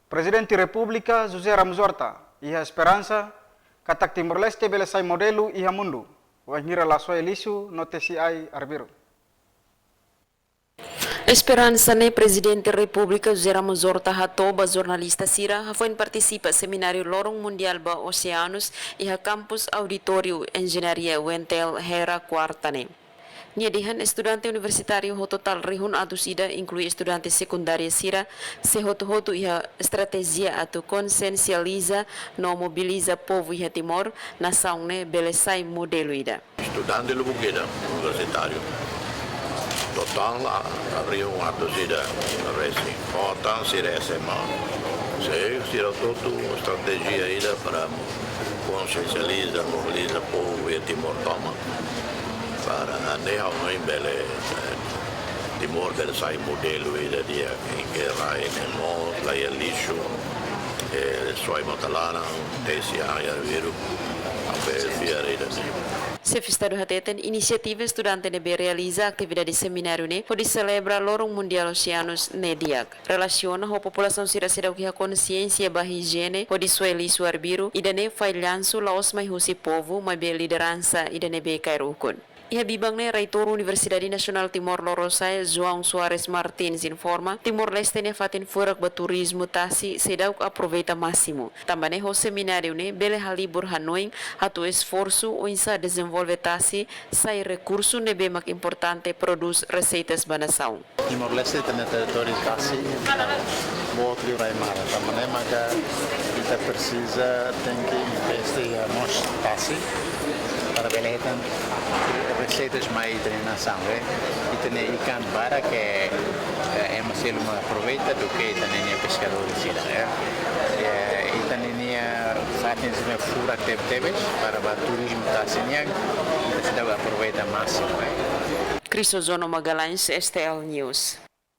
Presidente República José Ramos Horta, iha esperança, katak Timor-Leste belesai modelo iha mundo, wanhira laso elisu notesi ai arbiro. Esperança ne Presidente República José Ramos Horta hatoba jornalista Sira foi participa seminário Lorong Mundial ba Oceanos e campus Auditório Engenharia Wentel Hera Quartane. Niadihan estudante universitário ho total rihun atus ida inclui estudante secundária Sira se hoto iha estratégia atu consciencializa no mobiliza povo iha Timor na saune belesai modelo ida. Estudante Lubuqueda universitário. Total rihun atus ida resi. Kota Sira SMA. Se Sira todo estratégia ida para consciencializa, mobiliza povo iha Timor toma. Para neha noin bele Timor bele sai modelo ida dia que rai nemo la lixo suai motalana tesi aya viru ape biara ida. Se fistado hateten inisiativa estudante nebe realiza atividade seminário ne pode celebra Lorong Mundial Oceanos nediak. Relaciona ho população sira-sira que a consciência ba higiene pode sueli suarbiru ida ne fai lanço laos mai husi povo mai be liderança ida ne be kairukun. Iha bibangne Reitor Universidade Nasional Timor-Leste João Soares Martins informa Timor-Leste ne fatin furak ba turismo tasi sedauk aproveita máximo. Também ho seminário ne bele halibur hanoing hatu esforço o insa desenvolve tasi sai recurso ne be mak importante produz receitas banação. Timor-Leste tem território tasi muito livre mar, também maka kita precisa tem que investir nos tasi para beletan receitas mais treinação, e tem ikan bara que é mais ele aproveita do que tem pescador de lá, e tem fazem se fura tebes para o turismo da Seniag, então se deve aproveitar máximo. Crisozono Magalhães, STL News.